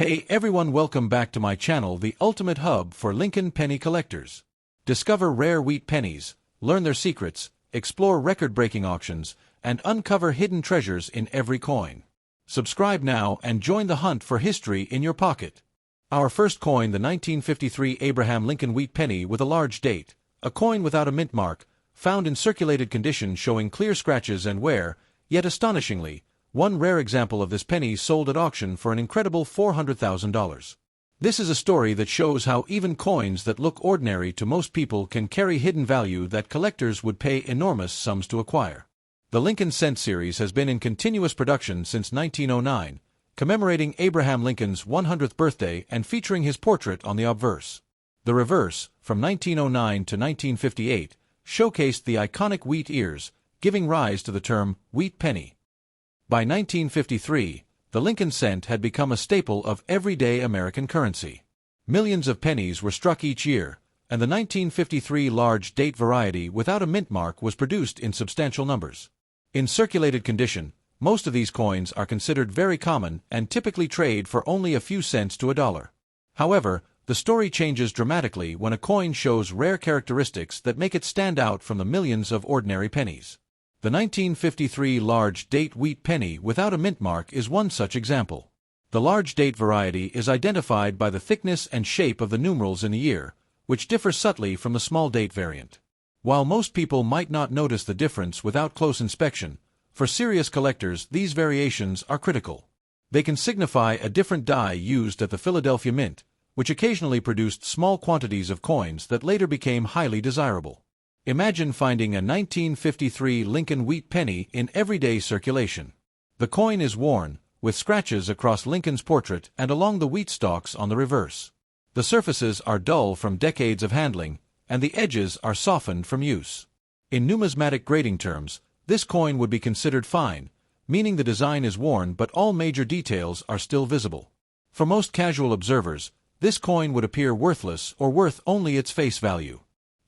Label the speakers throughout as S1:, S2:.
S1: Hey everyone, welcome back to my channel, the ultimate hub for Lincoln penny collectors. Discover rare wheat pennies, learn their secrets, explore record-breaking auctions, and uncover hidden treasures in every coin. Subscribe now and join the hunt for history in your pocket. Our first coin, the 1953 Abraham Lincoln wheat penny with a large date, a coin without a mint mark, found in circulated condition showing clear scratches and wear, yet astonishingly, one rare example of this penny sold at auction for an incredible $400,000. This is a story that shows how even coins that look ordinary to most people can carry hidden value that collectors would pay enormous sums to acquire. The Lincoln Cent series has been in continuous production since 1909, commemorating Abraham Lincoln's 100th birthday and featuring his portrait on the obverse. The reverse, from 1909 to 1958, showcased the iconic wheat ears, giving rise to the term wheat penny. By 1953, the Lincoln cent had become a staple of everyday American currency. Millions of pennies were struck each year, and the 1953 large date variety without a mint mark was produced in substantial numbers. In circulated condition, most of these coins are considered very common and typically trade for only a few cents to a dollar. However, the story changes dramatically when a coin shows rare characteristics that make it stand out from the millions of ordinary pennies. The 1953 large date wheat penny without a mint mark is one such example. The large date variety is identified by the thickness and shape of the numerals in the year, which differ subtly from the small date variant. While most people might not notice the difference without close inspection, for serious collectors these variations are critical. They can signify a different die used at the Philadelphia Mint, which occasionally produced small quantities of coins that later became highly desirable. Imagine finding a 1953 Lincoln wheat penny in everyday circulation. The coin is worn, with scratches across Lincoln's portrait and along the wheat stalks on the reverse. The surfaces are dull from decades of handling, and the edges are softened from use. In numismatic grading terms, this coin would be considered fine, meaning the design is worn but all major details are still visible. For most casual observers, this coin would appear worthless or worth only its face value.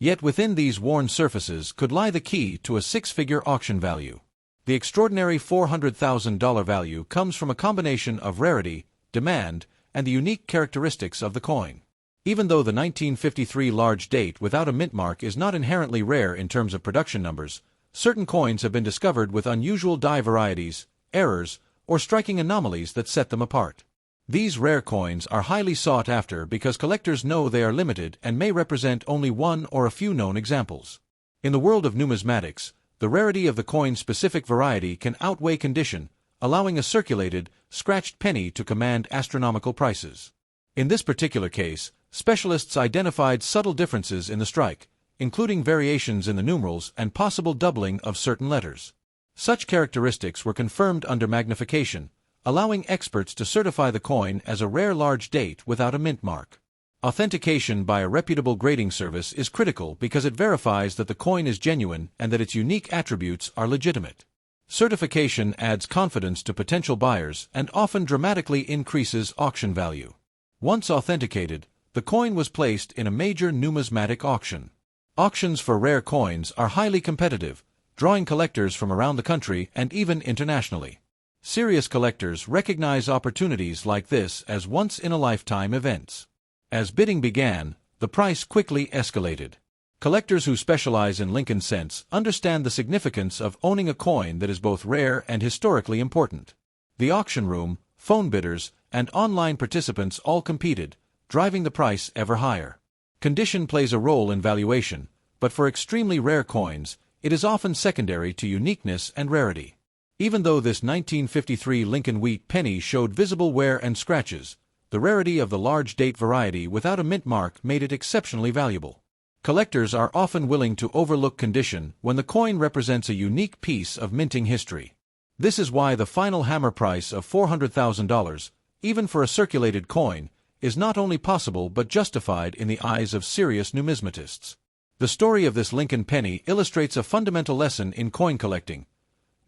S1: Yet within these worn surfaces could lie the key to a six-figure auction value. The extraordinary $400,000 value comes from a combination of rarity, demand, and the unique characteristics of the coin. Even though the 1953 large date without a mint mark is not inherently rare in terms of production numbers, certain coins have been discovered with unusual die varieties, errors, or striking anomalies that set them apart. These rare coins are highly sought after because collectors know they are limited and may represent only one or a few known examples. In the world of numismatics, the rarity of the coin's specific variety can outweigh condition, allowing a circulated, scratched penny to command astronomical prices. In this particular case, specialists identified subtle differences in the strike, including variations in the numerals and possible doubling of certain letters. Such characteristics were confirmed under magnification, allowing experts to certify the coin as a rare large date without a mint mark. Authentication by a reputable grading service is critical because it verifies that the coin is genuine and that its unique attributes are legitimate. Certification adds confidence to potential buyers and often dramatically increases auction value. Once authenticated, the coin was placed in a major numismatic auction. Auctions for rare coins are highly competitive, drawing collectors from around the country and even internationally. Serious collectors recognize opportunities like this as once-in-a-lifetime events. As bidding began, the price quickly escalated. Collectors who specialize in Lincoln cents understand the significance of owning a coin that is both rare and historically important. The auction room, phone bidders, and online participants all competed, driving the price ever higher. Condition plays a role in valuation, but for extremely rare coins, it is often secondary to uniqueness and rarity. Even though this 1953 Lincoln wheat penny showed visible wear and scratches, the rarity of the large date variety without a mint mark made it exceptionally valuable. Collectors are often willing to overlook condition when the coin represents a unique piece of minting history. This is why the final hammer price of $400,000, even for a circulated coin, is not only possible but justified in the eyes of serious numismatists. The story of this Lincoln penny illustrates a fundamental lesson in coin collecting.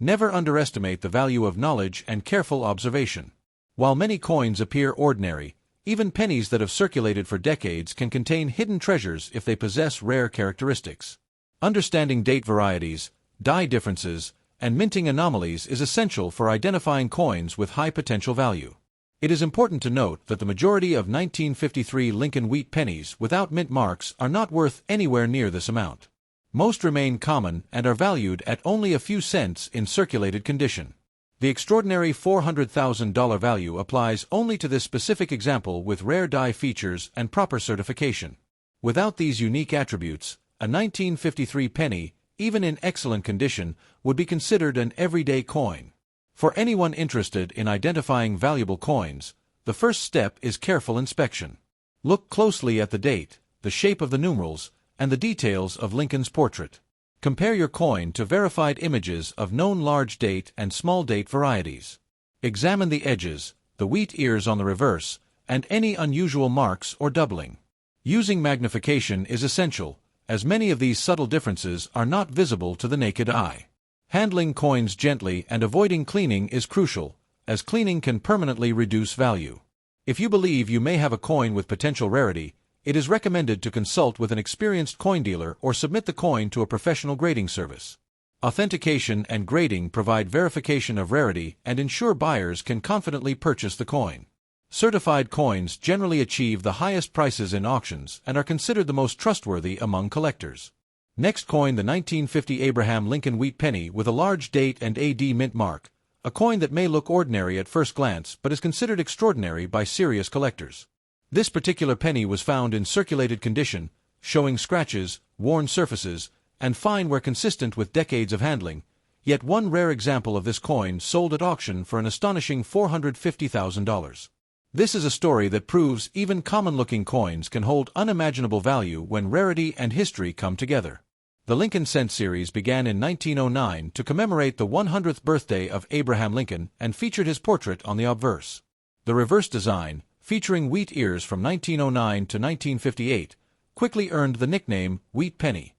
S1: Never underestimate the value of knowledge and careful observation. While many coins appear ordinary, even pennies that have circulated for decades can contain hidden treasures if they possess rare characteristics. Understanding date varieties, die differences, and minting anomalies is essential for identifying coins with high potential value. It is important to note that the majority of 1953 Lincoln wheat pennies without mint marks are not worth anywhere near this amount. Most remain common and are valued at only a few cents in circulated condition. The extraordinary $400,000 value applies only to this specific example with rare die features and proper certification. Without these unique attributes, a 1953 penny, even in excellent condition, would be considered an everyday coin. For anyone interested in identifying valuable coins, the first step is careful inspection. Look closely at the date, the shape of the numerals, and the details of Lincoln's portrait. Compare your coin to verified images of known large date and small date varieties. Examine the edges, the wheat ears on the reverse, and any unusual marks or doubling. Using magnification is essential, as many of these subtle differences are not visible to the naked eye. Handling coins gently and avoiding cleaning is crucial, as cleaning can permanently reduce value. If you believe you may have a coin with potential rarity, it is recommended to consult with an experienced coin dealer or submit the coin to a professional grading service. Authentication and grading provide verification of rarity and ensure buyers can confidently purchase the coin. Certified coins generally achieve the highest prices in auctions and are considered the most trustworthy among collectors. Next coin, the 1950 Abraham Lincoln wheat penny with a large date and AD mint mark, a coin that may look ordinary at first glance but is considered extraordinary by serious collectors. This particular penny was found in circulated condition, showing scratches, worn surfaces, and fine wear consistent with decades of handling, yet one rare example of this coin sold at auction for an astonishing $450,000. This is a story that proves even common-looking coins can hold unimaginable value when rarity and history come together. The Lincoln Cent series began in 1909 to commemorate the 100th birthday of Abraham Lincoln and featured his portrait on the obverse. The reverse design, featuring wheat ears from 1909 to 1958, quickly earned the nickname wheat penny.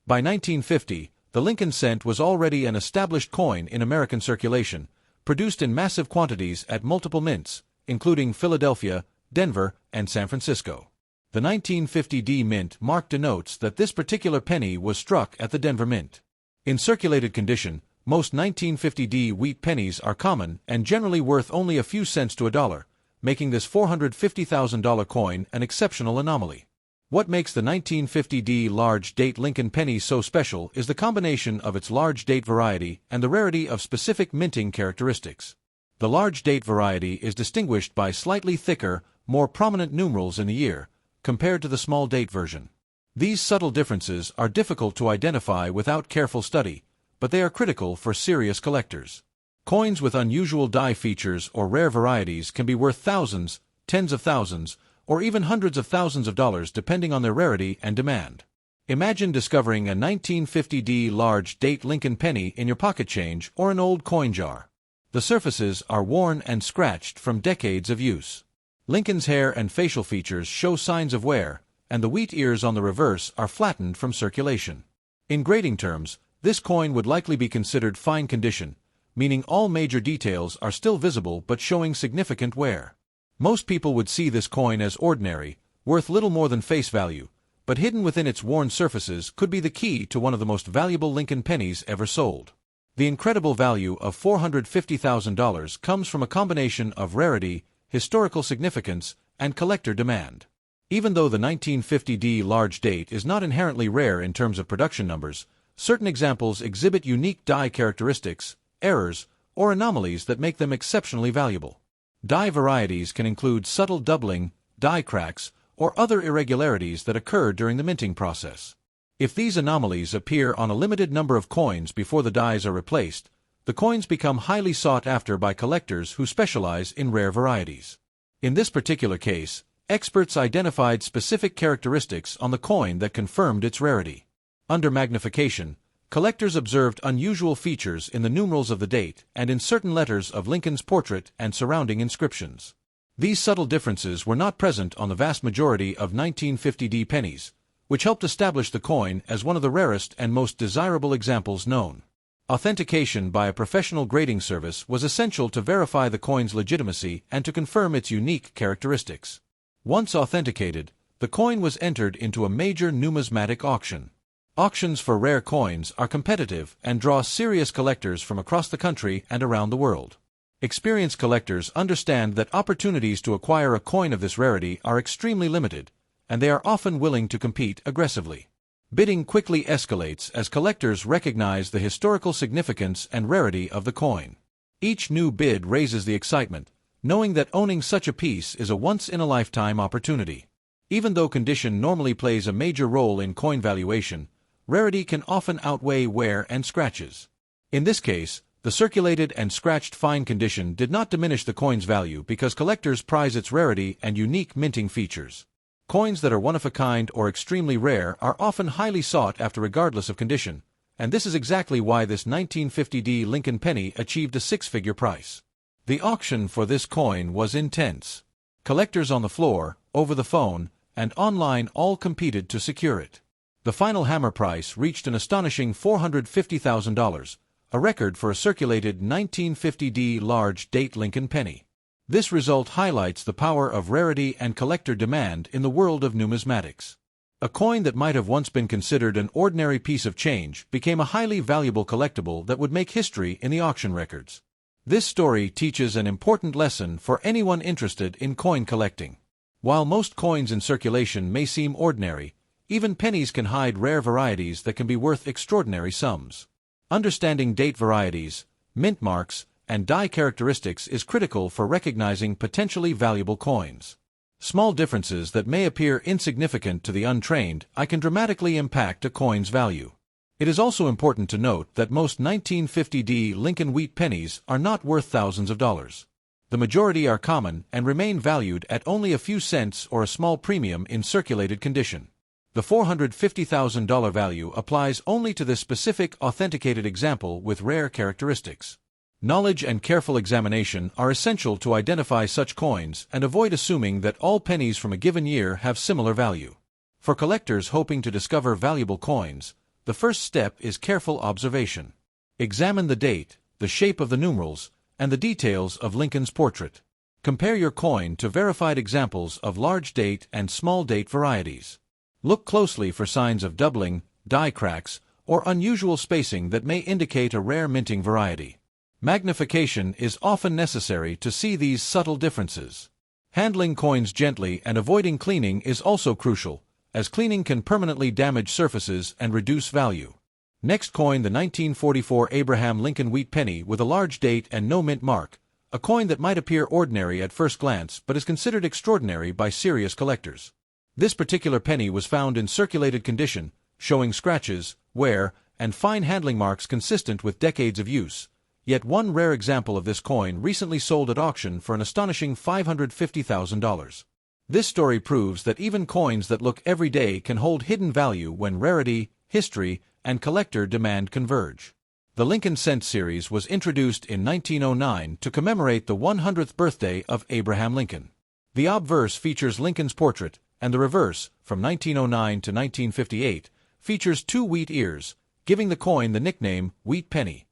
S1: By 1950, the Lincoln Cent was already an established coin in American circulation, produced in massive quantities at multiple mints, including Philadelphia, Denver, and San Francisco. The 1950 D mint mark denotes that this particular penny was struck at the Denver Mint. In circulated condition, most 1950 D wheat pennies are common and generally worth only a few cents to a dollar, making this $450,000 coin an exceptional anomaly. What makes the 1950 D large date Lincoln penny so special is the combination of its large date variety and the rarity of specific minting characteristics. The large date variety is distinguished by slightly thicker, more prominent numerals in the year, compared to the small date version. These subtle differences are difficult to identify without careful study, but they are critical for serious collectors. Coins with unusual die features or rare varieties can be worth thousands, tens of thousands, or even hundreds of thousands of dollars depending on their rarity and demand. Imagine discovering a 1950 D large date Lincoln penny in your pocket change or an old coin jar. The surfaces are worn and scratched from decades of use. Lincoln's hair and facial features show signs of wear, and the wheat ears on the reverse are flattened from circulation. In grading terms, this coin would likely be considered fine condition, meaning all major details are still visible but showing significant wear. Most people would see this coin as ordinary, worth little more than face value, but hidden within its worn surfaces could be the key to one of the most valuable Lincoln pennies ever sold. The incredible value of $450,000 comes from a combination of rarity, historical significance, and collector demand. Even though the 1950 D large date is not inherently rare in terms of production numbers, certain examples exhibit unique die characteristics, errors, or anomalies that make them exceptionally valuable. Die varieties can include subtle doubling, die cracks, or other irregularities that occur during the minting process. If these anomalies appear on a limited number of coins before the dies are replaced, the coins become highly sought after by collectors who specialize in rare varieties. In this particular case, experts identified specific characteristics on the coin that confirmed its rarity. Under magnification, collectors observed unusual features in the numerals of the date and in certain letters of Lincoln's portrait and surrounding inscriptions. These subtle differences were not present on the vast majority of 1950 D pennies, which helped establish the coin as one of the rarest and most desirable examples known. Authentication by a professional grading service was essential to verify the coin's legitimacy and to confirm its unique characteristics. Once authenticated, the coin was entered into a major numismatic auction. Auctions for rare coins are competitive and draw serious collectors from across the country and around the world. Experienced collectors understand that opportunities to acquire a coin of this rarity are extremely limited, and they are often willing to compete aggressively. Bidding quickly escalates as collectors recognize the historical significance and rarity of the coin. Each new bid raises the excitement, knowing that owning such a piece is a once-in-a-lifetime opportunity. Even though condition normally plays a major role in coin valuation, rarity can often outweigh wear and scratches. In this case, the circulated and scratched fine condition did not diminish the coin's value because collectors prize its rarity and unique minting features. Coins that are one-of-a-kind or extremely rare are often highly sought after regardless of condition, and this is exactly why this 1950D Lincoln penny achieved a six-figure price. The auction for this coin was intense. Collectors on the floor, over the phone, and online all competed to secure it. The final hammer price reached an astonishing $450,000, a record for a circulated 1950D large-date Lincoln penny. This result highlights the power of rarity and collector demand in the world of numismatics. A coin that might have once been considered an ordinary piece of change became a highly valuable collectible that would make history in the auction records. This story teaches an important lesson for anyone interested in coin collecting. While most coins in circulation may seem ordinary, even pennies can hide rare varieties that can be worth extraordinary sums. Understanding date varieties, mint marks, and die characteristics is critical for recognizing potentially valuable coins. Small differences that may appear insignificant to the untrained can dramatically impact a coin's value. It is also important to note that most 1950D Lincoln wheat pennies are not worth thousands of dollars. The majority are common and remain valued at only a few cents or a small premium in circulated condition. The $450,000 value applies only to this specific authenticated example with rare characteristics. Knowledge and careful examination are essential to identify such coins and avoid assuming that all pennies from a given year have similar value. For collectors hoping to discover valuable coins, the first step is careful observation. Examine the date, the shape of the numerals, and the details of Lincoln's portrait. Compare your coin to verified examples of large date and small date varieties. Look closely for signs of doubling, die cracks, or unusual spacing that may indicate a rare minting variety. Magnification is often necessary to see these subtle differences. Handling coins gently and avoiding cleaning is also crucial, as cleaning can permanently damage surfaces and reduce value. Next coin, the 1944 Abraham Lincoln wheat penny with a large date and no mint mark, a coin that might appear ordinary at first glance but is considered extraordinary by serious collectors. This particular penny was found in circulated condition, showing scratches, wear, and fine handling marks consistent with decades of use. Yet one rare example of this coin recently sold at auction for an astonishing $550,000. This story proves that even coins that look everyday can hold hidden value when rarity, history, and collector demand converge. The Lincoln Cent series was introduced in 1909 to commemorate the 100th birthday of Abraham Lincoln. The obverse features Lincoln's portrait, and the reverse, from 1909 to 1958, features two wheat ears, giving the coin the nickname Wheat Penny.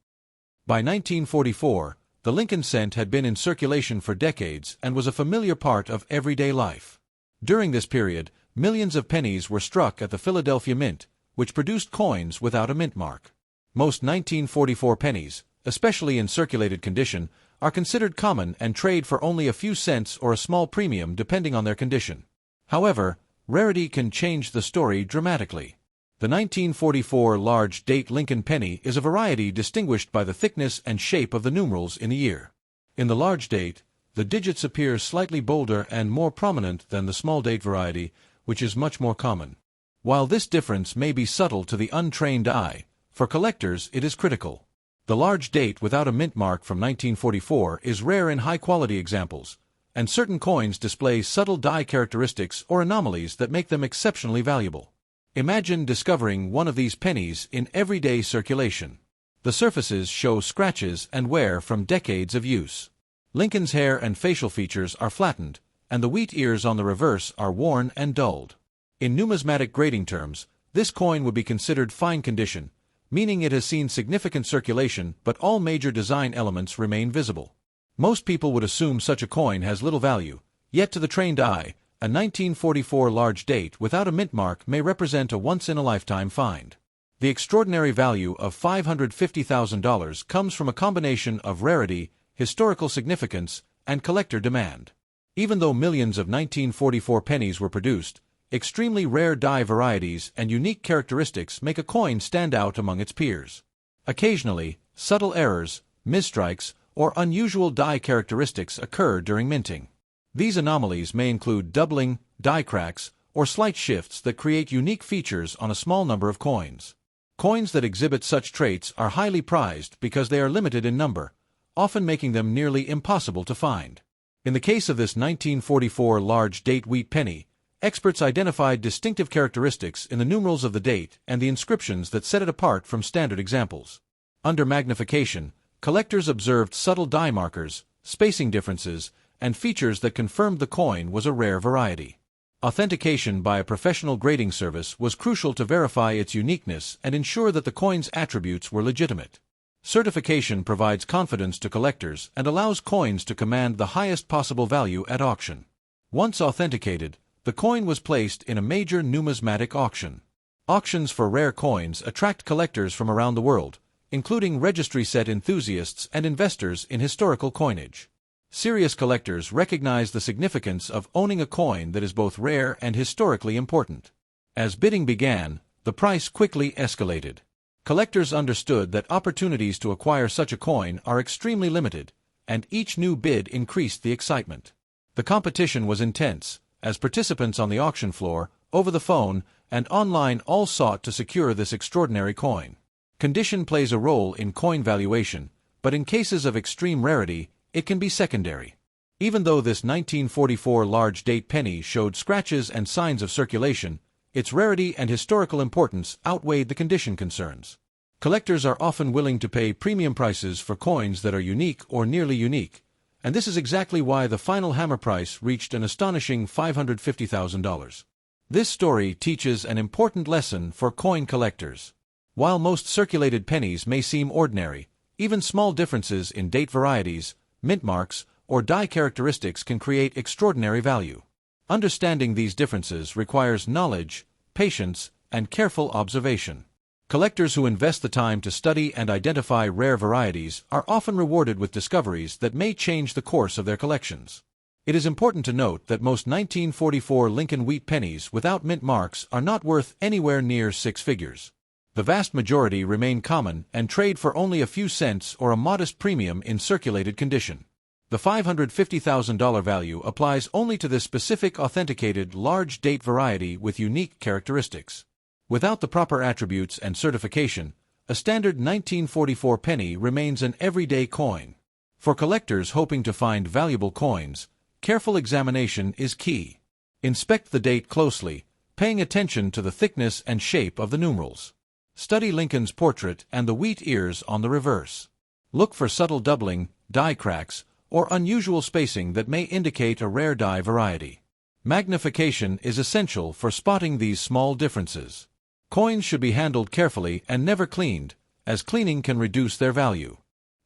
S1: By 1944, the Lincoln Cent had been in circulation for decades and was a familiar part of everyday life. During this period, millions of pennies were struck at the Philadelphia Mint, which produced coins without a mint mark. Most 1944 pennies, especially in circulated condition, are considered common and trade for only a few cents or a small premium depending on their condition. However, rarity can change the story dramatically. The 1944 large date Lincoln penny is a variety distinguished by the thickness and shape of the numerals in the year. In the large date, the digits appear slightly bolder and more prominent than the small date variety, which is much more common. While this difference may be subtle to the untrained eye, for collectors it is critical. The large date without a mint mark from 1944 is rare in high-quality examples, and certain coins display subtle die characteristics or anomalies that make them exceptionally valuable. Imagine discovering one of these pennies in everyday circulation. The surfaces show scratches and wear from decades of use. Lincoln's hair and facial features are flattened, and the wheat ears on the reverse are worn and dulled. In numismatic grading terms, this coin would be considered fine condition, meaning it has seen significant circulation but all major design elements remain visible. Most people would assume such a coin has little value, yet to the trained eye, a 1944 large date without a mint mark may represent a once-in-a-lifetime find. The extraordinary value of $550,000 comes from a combination of rarity, historical significance, and collector demand. Even though millions of 1944 pennies were produced, extremely rare die varieties and unique characteristics make a coin stand out among its peers. Occasionally, subtle errors, misstrikes, or unusual die characteristics occur during minting. These anomalies may include doubling, die cracks, or slight shifts that create unique features on a small number of coins. Coins that exhibit such traits are highly prized because they are limited in number, often making them nearly impossible to find. In the case of this 1944 large date wheat penny, experts identified distinctive characteristics in the numerals of the date and the inscriptions that set it apart from standard examples. Under magnification, collectors observed subtle die markers, spacing differences, and features that confirmed the coin was a rare variety. Authentication by a professional grading service was crucial to verify its uniqueness and ensure that the coin's attributes were legitimate. Certification provides confidence to collectors and allows coins to command the highest possible value at auction. Once authenticated, the coin was placed in a major numismatic auction. Auctions for rare coins attract collectors from around the world, including registry set enthusiasts and investors in historical coinage. Serious collectors recognize the significance of owning a coin that is both rare and historically important. As bidding began, the price quickly escalated. Collectors understood that opportunities to acquire such a coin are extremely limited, and each new bid increased the excitement. The competition was intense, as participants on the auction floor, over the phone, and online all sought to secure this extraordinary coin. Condition plays a role in coin valuation, but in cases of extreme rarity, it can be secondary. Even though this 1944 large date penny showed scratches and signs of circulation, its rarity and historical importance outweighed the condition concerns. Collectors are often willing to pay premium prices for coins that are unique or nearly unique, and this is exactly why the final hammer price reached an astonishing $550,000. This story teaches an important lesson for coin collectors. While most circulated pennies may seem ordinary, even small differences in date varieties, mint marks, or die characteristics can create extraordinary value. Understanding these differences requires knowledge, patience, and careful observation. Collectors who invest the time to study and identify rare varieties are often rewarded with discoveries that may change the course of their collections. It is important to note that most 1944 Lincoln wheat pennies without mint marks are not worth anywhere near six figures. The vast majority remain common and trade for only a few cents or a modest premium in circulated condition. The $550,000 value applies only to this specific authenticated large date variety with unique characteristics. Without the proper attributes and certification, a standard 1944 penny remains an everyday coin. For collectors hoping to find valuable coins, careful examination is key. Inspect the date closely, paying attention to the thickness and shape of the numerals. Study Lincoln's portrait and the wheat ears on the reverse. Look for subtle doubling, die cracks, or unusual spacing that may indicate a rare die variety. Magnification is essential for spotting these small differences. Coins should be handled carefully and never cleaned, as cleaning can reduce their value.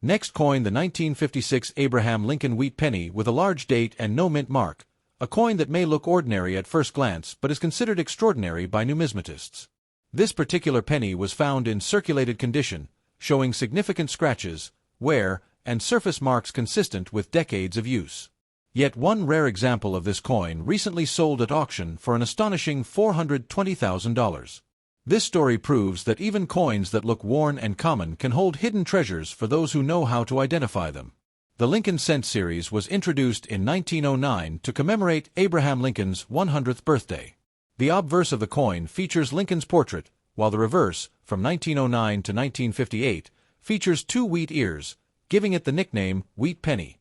S1: Next, coin the 1956 Abraham Lincoln wheat penny with a large date and no mint mark, a coin that may look ordinary at first glance but is considered extraordinary by numismatists. This particular penny was found in circulated condition, showing significant scratches, wear, and surface marks consistent with decades of use. Yet one rare example of this coin recently sold at auction for an astonishing $420,000. This story proves that even coins that look worn and common can hold hidden treasures for those who know how to identify them. The Lincoln Cent series was introduced in 1909 to commemorate Abraham Lincoln's 100th birthday. The obverse of the coin features Lincoln's portrait, while the reverse, from 1909 to 1958, features two wheat ears, giving it the nickname Wheat Penny.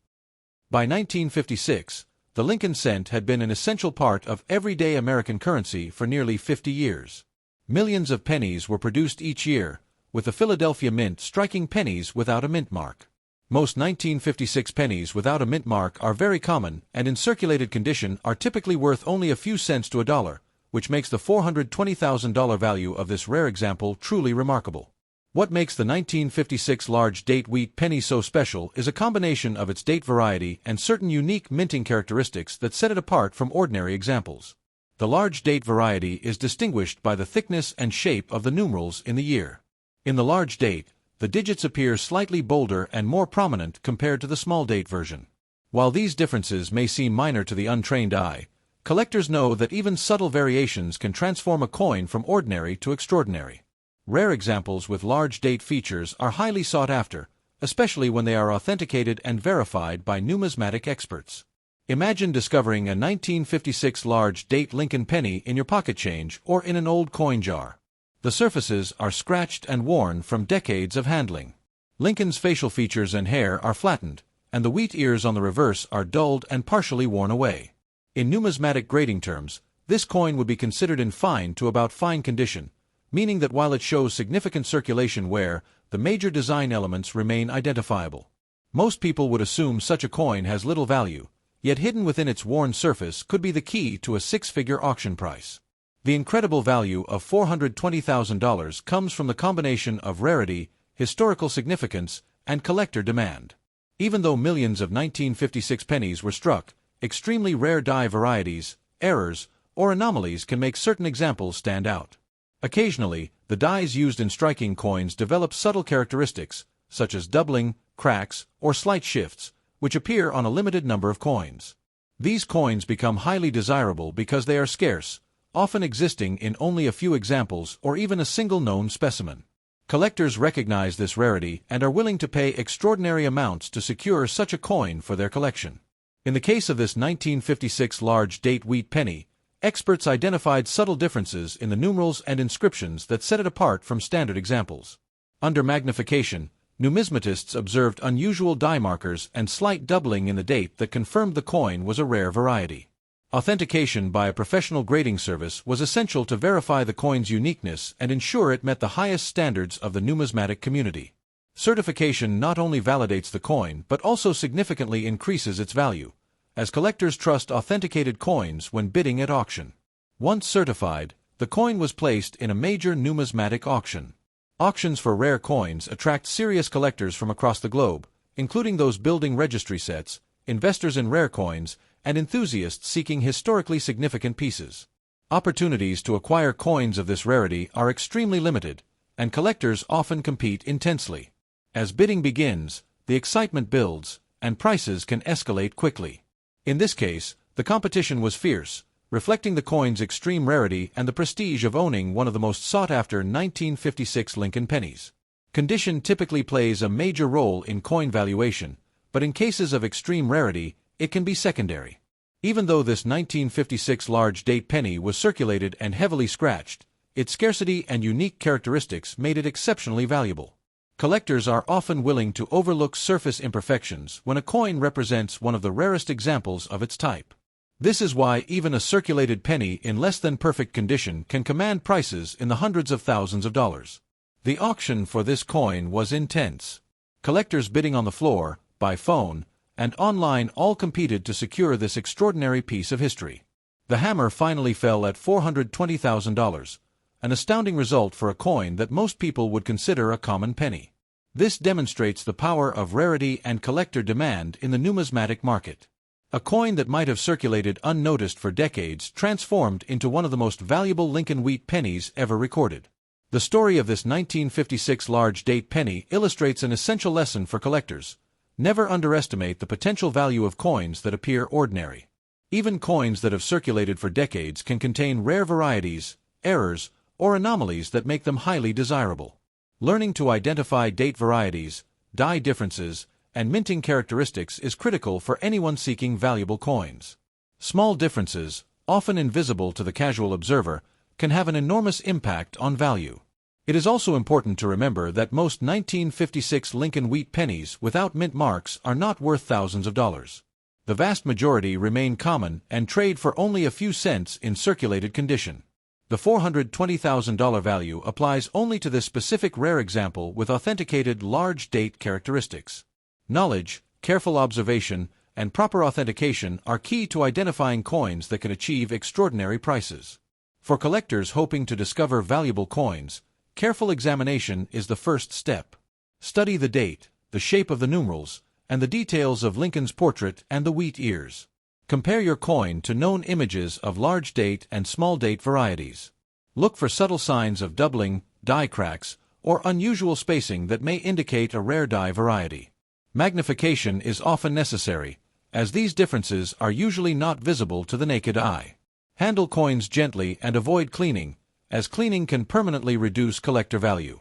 S1: By 1956, the Lincoln Cent had been an essential part of everyday American currency for nearly 50 years. Millions of pennies were produced each year, with the Philadelphia Mint striking pennies without a mint mark. Most 1956 pennies without a mint mark are very common and in circulated condition are typically worth only a few cents to a dollar, which makes the $420,000 value of this rare example truly remarkable. What makes the 1956 large date wheat penny so special is a combination of its date variety and certain unique minting characteristics that set it apart from ordinary examples. The large date variety is distinguished by the thickness and shape of the numerals in the year. In the large date, the digits appear slightly bolder and more prominent compared to the small date version. While these differences may seem minor to the untrained eye, collectors know that even subtle variations can transform a coin from ordinary to extraordinary. Rare examples with large date features are highly sought after, especially when they are authenticated and verified by numismatic experts. Imagine discovering a 1956 large date Lincoln penny in your pocket change or in an old coin jar. The surfaces are scratched and worn from decades of handling. Lincoln's facial features and hair are flattened, and the wheat ears on the reverse are dulled and partially worn away. In numismatic grading terms, this coin would be considered in fine to about fine condition, meaning that while it shows significant circulation wear, the major design elements remain identifiable. Most people would assume such a coin has little value, yet hidden within its worn surface could be the key to a six-figure auction price. The incredible value of $420,000 comes from the combination of rarity, historical significance, and collector demand. Even though millions of 1956 pennies were struck, extremely rare die varieties, errors, or anomalies can make certain examples stand out. Occasionally, the dies used in striking coins develop subtle characteristics, such as doubling, cracks, or slight shifts, which appear on a limited number of coins. These coins become highly desirable because they are scarce, often existing in only a few examples or even a single known specimen. Collectors recognize this rarity and are willing to pay extraordinary amounts to secure such a coin for their collection. In the case of this 1956 large date wheat penny, experts identified subtle differences in the numerals and inscriptions that set it apart from standard examples. Under magnification, numismatists observed unusual die markers and slight doubling in the date that confirmed the coin was a rare variety. Authentication by a professional grading service was essential to verify the coin's uniqueness and ensure it met the highest standards of the numismatic community. Certification not only validates the coin but also significantly increases its value, as collectors trust authenticated coins when bidding at auction. Once certified, the coin was placed in a major numismatic auction. Auctions for rare coins attract serious collectors from across the globe, including those building registry sets, investors in rare coins, and enthusiasts seeking historically significant pieces. Opportunities to acquire coins of this rarity are extremely limited, and collectors often compete intensely. As bidding begins, the excitement builds, and prices can escalate quickly. In this case, the competition was fierce, reflecting the coin's extreme rarity and the prestige of owning one of the most sought-after 1956 Lincoln pennies. Condition typically plays a major role in coin valuation, but in cases of extreme rarity, it can be secondary. Even though this 1956 large date penny was circulated and heavily scratched, its scarcity and unique characteristics made it exceptionally valuable. Collectors are often willing to overlook surface imperfections when a coin represents one of the rarest examples of its type. This is why even a circulated penny in less than perfect condition can command prices in the hundreds of thousands of dollars. The auction for this coin was intense. Collectors bidding on the floor, by phone, and online all competed to secure this extraordinary piece of history. The hammer finally fell at $420,000, an astounding result for a coin that most people would consider a common penny. This demonstrates the power of rarity and collector demand in the numismatic market. A coin that might have circulated unnoticed for decades transformed into one of the most valuable Lincoln wheat pennies ever recorded. The story of this 1956 large date penny illustrates an essential lesson for collectors. Never underestimate the potential value of coins that appear ordinary. Even coins that have circulated for decades can contain rare varieties, errors, or anomalies that make them highly desirable. Learning to identify date varieties, die differences, and minting characteristics is critical for anyone seeking valuable coins. Small differences, often invisible to the casual observer, can have an enormous impact on value. It is also important to remember that most 1956 Lincoln wheat pennies without mint marks are not worth thousands of dollars. The vast majority remain common and trade for only a few cents in circulated condition. The $420,000 value applies only to this specific rare example with authenticated large date characteristics. Knowledge, careful observation, and proper authentication are key to identifying coins that can achieve extraordinary prices. For collectors hoping to discover valuable coins, careful examination is the first step. Study the date, the shape of the numerals, and the details of Lincoln's portrait and the wheat ears. Compare your coin to known images of large date and small date varieties. Look for subtle signs of doubling, die cracks, or unusual spacing that may indicate a rare die variety. Magnification is often necessary, as these differences are usually not visible to the naked eye. Handle coins gently and avoid cleaning, as cleaning can permanently reduce collector value.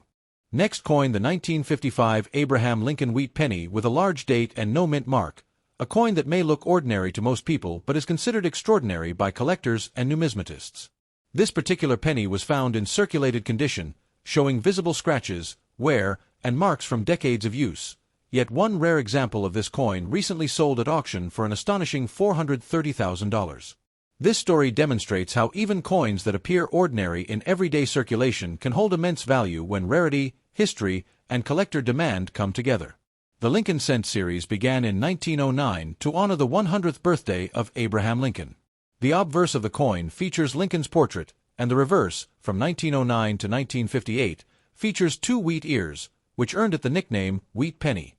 S1: Next, coin the 1955 Abraham Lincoln Wheat Penny with a large date and no mint mark, a coin that may look ordinary to most people but is considered extraordinary by collectors and numismatists. This particular penny was found in circulated condition, showing visible scratches, wear, and marks from decades of use. Yet one rare example of this coin recently sold at auction for an astonishing $430,000. This story demonstrates how even coins that appear ordinary in everyday circulation can hold immense value when rarity, history, and collector demand come together. The Lincoln Cent series began in 1909 to honor the 100th birthday of Abraham Lincoln. The obverse of the coin features Lincoln's portrait, and the reverse, from 1909 to 1958, features 2 wheat ears, which earned it the nickname Wheat Penny.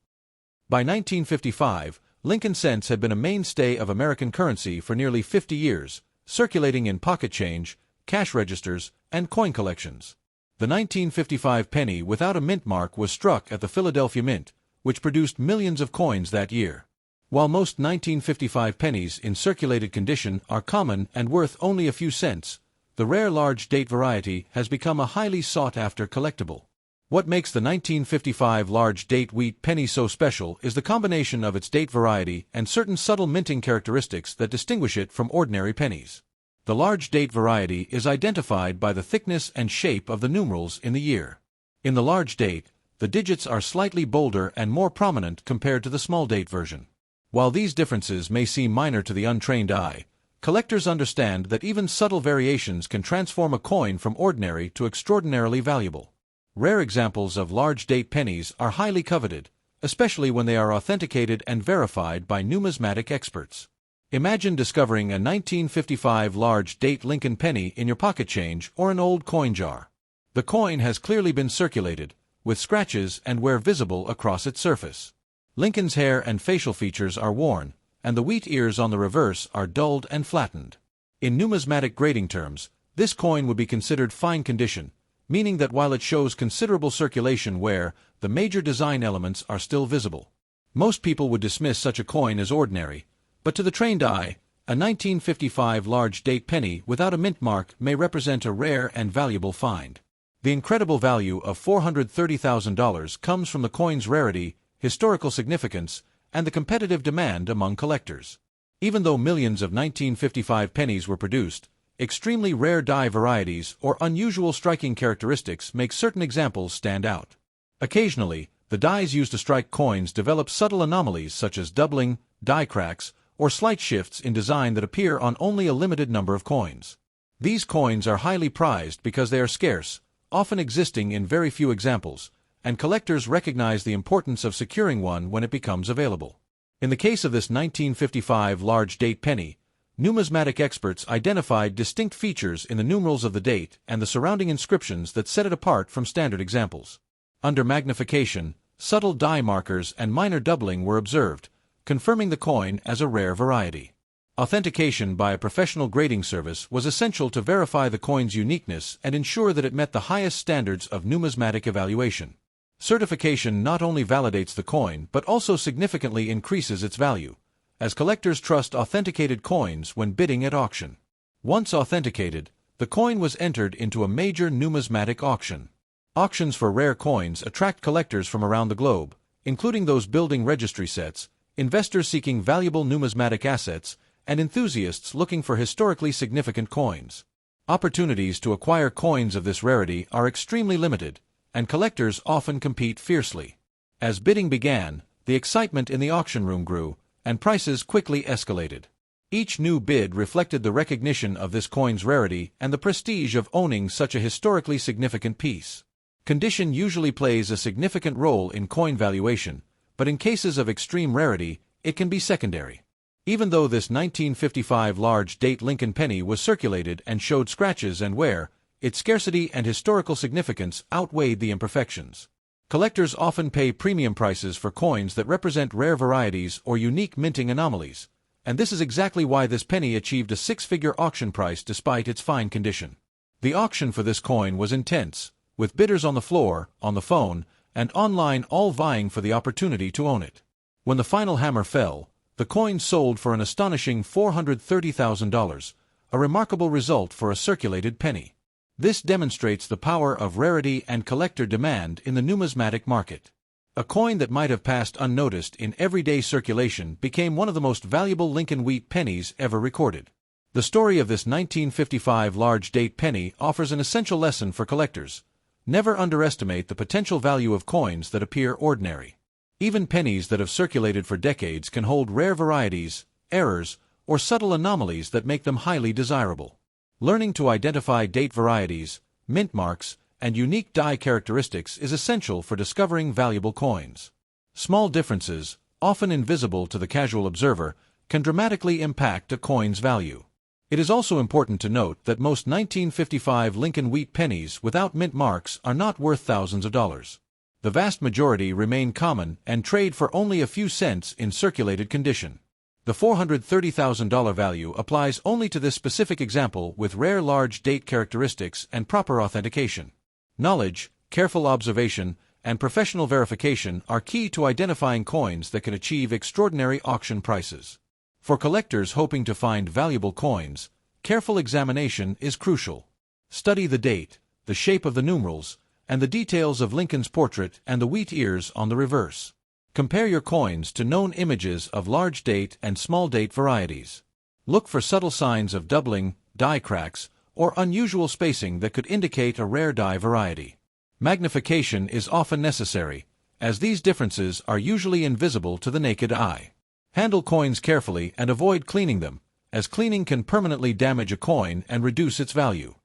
S1: By 1955, Lincoln cents had been a mainstay of American currency for nearly 50 years, circulating in pocket change, cash registers, and coin collections. The 1955 penny without a mint mark was struck at the Philadelphia Mint, which produced millions of coins that year. While most 1955 pennies in circulated condition are common and worth only a few cents, the rare large date variety has become a highly sought-after collectible. What makes the 1955 large date wheat penny so special is the combination of its date variety and certain subtle minting characteristics that distinguish it from ordinary pennies. The large date variety is identified by the thickness and shape of the numerals in the year. In the large date, the digits are slightly bolder and more prominent compared to the small date version. While these differences may seem minor to the untrained eye, collectors understand that even subtle variations can transform a coin from ordinary to extraordinarily valuable. Rare examples of large date pennies are highly coveted, especially when they are authenticated and verified by numismatic experts. Imagine discovering a 1955 large date Lincoln penny in your pocket change or an old coin jar. The coin has clearly been circulated, with scratches and wear visible across its surface. Lincoln's hair and facial features are worn, and the wheat ears on the reverse are dulled and flattened. In numismatic grading terms, this coin would be considered fine condition, meaning that while it shows considerable circulation wear, the major design elements are still visible. Most people would dismiss such a coin as ordinary, but to the trained eye, a 1955 large date penny without a mint mark may represent a rare and valuable find. The incredible value of $430,000 comes from the coin's rarity, historical significance, and the competitive demand among collectors. Even though millions of 1955 pennies were produced, extremely rare die varieties or unusual striking characteristics make certain examples stand out. Occasionally, the dies used to strike coins develop subtle anomalies such as doubling, die cracks, or slight shifts in design that appear on only a limited number of coins. These coins are highly prized because they are scarce, often existing in very few examples, and collectors recognize the importance of securing one when it becomes available. In the case of this 1955 large date penny, numismatic experts identified distinct features in the numerals of the date and the surrounding inscriptions that set it apart from standard examples. Under magnification, subtle die markers and minor doubling were observed, confirming the coin as a rare variety. Authentication by a professional grading service was essential to verify the coin's uniqueness and ensure that it met the highest standards of numismatic evaluation. Certification not only validates the coin but also significantly increases its value, as collectors trust authenticated coins when bidding at auction. Once authenticated, the coin was entered into a major numismatic auction. Auctions for rare coins attract collectors from around the globe, including those building registry sets, investors seeking valuable numismatic assets, and enthusiasts looking for historically significant coins. Opportunities to acquire coins of this rarity are extremely limited, and collectors often compete fiercely. As bidding began, the excitement in the auction room grew, and prices quickly escalated. Each new bid reflected the recognition of this coin's rarity and the prestige of owning such a historically significant piece. Condition usually plays a significant role in coin valuation, but in cases of extreme rarity, it can be secondary. Even though this 1955 large date Lincoln penny was circulated and showed scratches and wear, its scarcity and historical significance outweighed the imperfections. Collectors often pay premium prices for coins that represent rare varieties or unique minting anomalies, and this is exactly why this penny achieved a six-figure auction price despite its fine condition. The auction for this coin was intense, with bidders on the floor, on the phone, and online all vying for the opportunity to own it. When the final hammer fell, the coin sold for an astonishing $430,000, a remarkable result for a circulated penny. This demonstrates the power of rarity and collector demand in the numismatic market. A coin that might have passed unnoticed in everyday circulation became one of the most valuable Lincoln wheat pennies ever recorded. The story of this 1955 large date penny offers an essential lesson for collectors. Never underestimate the potential value of coins that appear ordinary. Even pennies that have circulated for decades can hold rare varieties, errors, or subtle anomalies that make them highly desirable. Learning to identify date varieties, mint marks, and unique die characteristics is essential for discovering valuable coins. Small differences, often invisible to the casual observer, can dramatically impact a coin's value. It is also important to note that most 1955 Lincoln wheat pennies without mint marks are not worth thousands of dollars. The vast majority remain common and trade for only a few cents in circulated condition. The $430,000 value applies only to this specific example with rare large date characteristics and proper authentication. Knowledge, careful observation, and professional verification are key to identifying coins that can achieve extraordinary auction prices. For collectors hoping to find valuable coins, careful examination is crucial. Study the date, the shape of the numerals, and the details of Lincoln's portrait and the wheat ears on the reverse. Compare your coins to known images of large date and small date varieties. Look for subtle signs of doubling, die cracks, or unusual spacing that could indicate a rare die variety. Magnification is often necessary, as these differences are usually invisible to the naked eye. Handle coins carefully and avoid cleaning them, as cleaning can permanently damage a coin and reduce its value.